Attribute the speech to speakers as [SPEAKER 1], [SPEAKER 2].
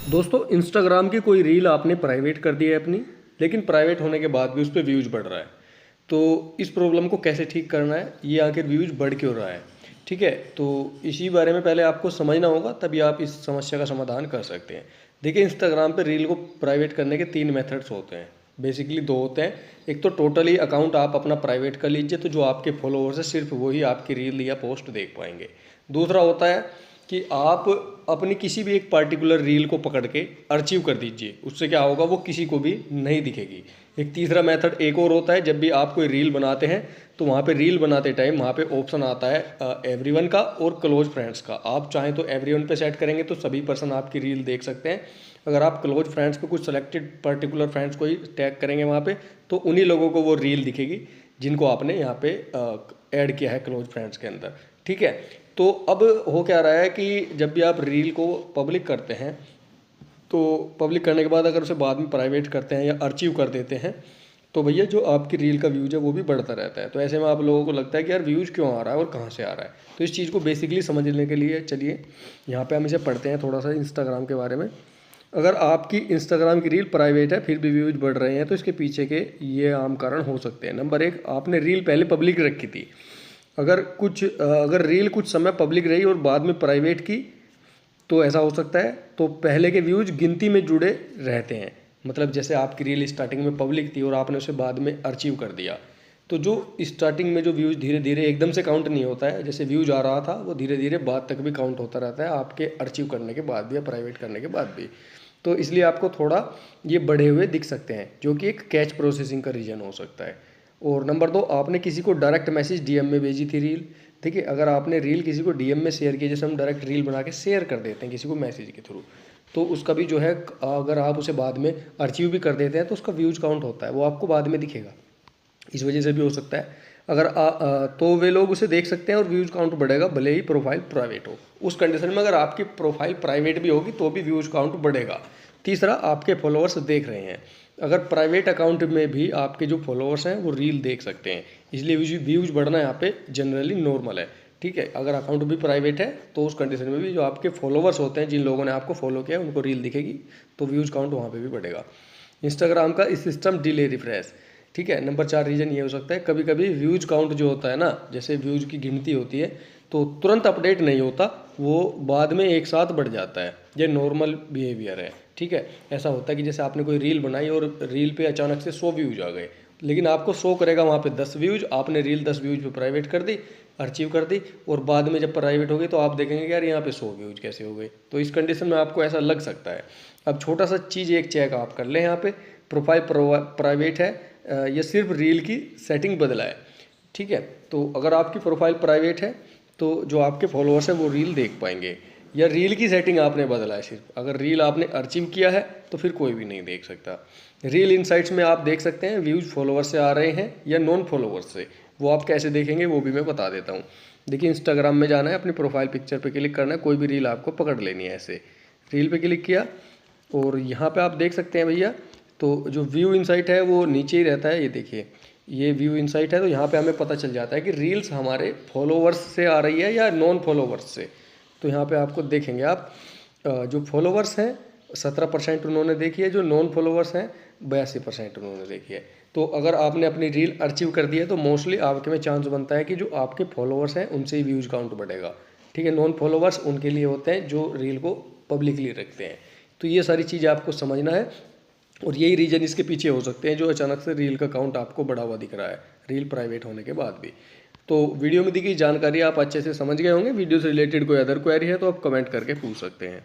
[SPEAKER 1] दोस्तों इंस्टाग्राम की कोई रील आपने प्राइवेट कर दी है अपनी, लेकिन प्राइवेट होने के बाद भी उस पर व्यूज़ बढ़ रहा है। तो इस प्रॉब्लम को कैसे ठीक करना है, ये आखिर व्यूज़ बढ़ क्यों रहा है, ठीक है। तो इसी बारे में पहले आपको समझना होगा, तभी आप इस समस्या का समाधान कर सकते हैं। देखिए, इंस्टाग्राम पे रील को प्राइवेट करने के 3 मेथड्स होते हैं। बेसिकली 2 होते हैं। एक तो टोटली अकाउंट आप अपना प्राइवेट कर लीजिए, तो जो आपके फॉलोअर्स है सिर्फ वही आपकी रील या पोस्ट देख पाएंगे। दूसरा होता है कि आप अपनी किसी भी एक पार्टिकुलर रील को पकड़ के अर्चीव कर दीजिए। उससे क्या होगा, वो किसी को भी नहीं दिखेगी। एक तीसरा मेथड एक और होता है, जब भी आप कोई रील बनाते हैं तो वहाँ पे रील बनाते टाइम वहाँ पे ऑप्शन आता है एवरीवन का और क्लोज फ्रेंड्स का। आप चाहें तो एवरीवन पे सेट करेंगे तो सभी पर्सन आपकी रील देख सकते हैं। अगर आप क्लोज फ्रेंड्स पे कुछ सेलेक्टेड पर्टिकुलर फ्रेंड्स को ही टैग करेंगे वहाँ पे, तो उन्हीं लोगों को वो रील दिखेगी जिनको आपने यहाँ पे ऐड किया है क्लोज फ्रेंड्स के अंदर, ठीक है। तो अब हो क्या रहा है कि जब भी आप रील को पब्लिक करते हैं, तो पब्लिक करने के बाद अगर उसे बाद में प्राइवेट करते हैं या अर्चीव कर देते हैं, तो भैया जो आपकी रील का व्यूज़ है वो भी बढ़ता रहता है। तो ऐसे में आप लोगों को लगता है कि यार व्यूज़ क्यों आ रहा है और कहाँ से आ रहा है। तो इस चीज़ को बेसिकली समझने के लिए चलिए यहाँ पे हम इसे पढ़ते हैं थोड़ा सा इंस्टाग्राम के बारे में। अगर आपकी इंस्टाग्राम की रील प्राइवेट है फिर भी व्यूज़ बढ़ रहे हैं, तो इसके पीछे के ये आम कारण हो सकते हैं। नंबर 1, आपने रील पहले पब्लिक रखी थी। अगर रील कुछ समय पब्लिक रही और बाद में प्राइवेट की, तो ऐसा हो सकता है। तो पहले के व्यूज़ गिनती में जुड़े रहते हैं। मतलब जैसे आपकी रील स्टार्टिंग में पब्लिक थी और आपने उसे बाद में अर्चीव कर दिया, तो जो स्टार्टिंग में जो व्यूज़ धीरे धीरे एकदम से काउंट नहीं होता है। जैसे व्यूज़ आ रहा था वो धीरे धीरे बाद तक भी काउंट होता रहता है, आपके अर्चीव करने के बाद भी या प्राइवेट करने के बाद भी। तो इसलिए आपको थोड़ा ये बढ़े हुए दिख सकते हैं, जो कि एक कैच प्रोसेसिंग का रीज़न हो सकता है। और नंबर 2, आपने किसी को डायरेक्ट मैसेज डीएम में भेजी थी रील। देखिए, अगर आपने रील किसी को डीएम में शेयर की, जैसे हम डायरेक्ट रील बना के शेयर कर देते हैं किसी को मैसेज के थ्रू, तो उसका भी जो है अगर आप उसे बाद में अर्चीव भी कर देते हैं तो उसका व्यूज काउंट होता है, वो आपको बाद में दिखेगा। इस वजह से भी हो सकता है। तो वे लोग उसे देख सकते हैं और व्यूज काउंट बढ़ेगा, भले ही प्रोफाइल प्राइवेट हो। उस कंडीशन में अगर आपकी प्रोफाइल प्राइवेट भी होगी तो भी व्यूज काउंट बढ़ेगा। तीसरा, आपके फॉलोअर्स देख रहे हैं। अगर प्राइवेट अकाउंट में भी आपके जो फॉलोअर्स हैं वो रील देख सकते हैं, इसलिए व्यूज बढ़ना यहाँ पे जनरली नॉर्मल है, ठीक है। अगर अकाउंट भी प्राइवेट है तो उस कंडीशन में भी जो आपके फॉलोअर्स होते हैं, जिन लोगों ने आपको फॉलो किया है, उनको रील दिखेगी, तो व्यूज काउंट वहाँ पे भी बढ़ेगा। इंस्टाग्राम का इस सिस्टम डिले रिफ्रेश, ठीक है। नंबर 4 रीज़न ये हो सकता है, कभी कभी व्यूज काउंट जो होता है ना, जैसे व्यूज की गिनती होती है तो तुरंत अपडेट नहीं होता, वो बाद में एक साथ बढ़ जाता है। ये नॉर्मल बिहेवियर है, ठीक है। ऐसा होता है कि जैसे आपने कोई रील बनाई और रील पे अचानक से 100 व्यूज आ गए, लेकिन आपको शो करेगा वहाँ पे 10 व्यूज, आपने रील 10 व्यूज पे प्राइवेट कर दी, अर्चीव कर दी, और बाद में जब प्राइवेट होगी तो आप देखेंगे कि यार यहाँ पे 100 व्यूज कैसे हो गए। तो इस कंडीशन में आपको ऐसा लग सकता है। अब छोटा सा चीज़ एक चेक आप कर लें, यहाँ पे प्रोफाइल प्राइवेट है या सिर्फ रील की सेटिंग बदला है, ठीक है। तो अगर आपकी प्रोफाइल प्राइवेट है तो जो आपके फॉलोअर्स हैं वो रील देख पाएंगे, या रील की सेटिंग आपने बदला है सिर्फ। अगर रील आपने अर्चीव किया है तो फिर कोई भी नहीं देख सकता। रील इनसाइट्स में आप देख सकते हैं व्यूज़ फॉलोअर्स से आ रहे हैं या नॉन फॉलोअर्स से। वो आप कैसे देखेंगे वो भी मैं बता देता हूँ। देखिए, इंस्टाग्राम में जाना है, अपनी प्रोफाइल पिक्चर पे क्लिक करना है, कोई भी रील आपको पकड़ लेनी है। ऐसे रील पे क्लिक किया और यहाँ पे आप देख सकते हैं भैया, तो जो व्यू इनसाइट है वो नीचे ही रहता है। ये देखिए, ये व्यू इनसाइट है, तो यहाँ पे हमें पता चल जाता है कि रील्स हमारे फॉलोवर्स से आ रही है या नॉन फॉलोवर्स से। तो यहाँ पे आपको देखेंगे आप जो फॉलोवर्स हैं 17% उन्होंने देखी है, जो नॉन फॉलोवर्स हैं 82% उन्होंने देखी है। तो अगर आपने अपनी रील अर्चीव कर दी है तो मोस्टली आपके में चांस बनता है कि जो आपके फॉलोवर्स हैं उनसे ही व्यूज़ काउंट बढ़ेगा, ठीक है। नॉन फॉलोवर्स उनके लिए होते हैं जो रील को पब्लिकली रखते हैं। तो ये सारी चीज़ें आपको समझना है, और यही रीज़न इसके पीछे हो सकते हैं जो अचानक से रील का काउंट आपको बढ़ा हुआ दिख रहा है, रील प्राइवेट होने के बाद भी। तो वीडियो में दी गई जानकारी आप अच्छे से समझ गए होंगे। वीडियो से रिलेटेड कोई अदर क्वेरी है तो आप कमेंट करके पूछ सकते हैं।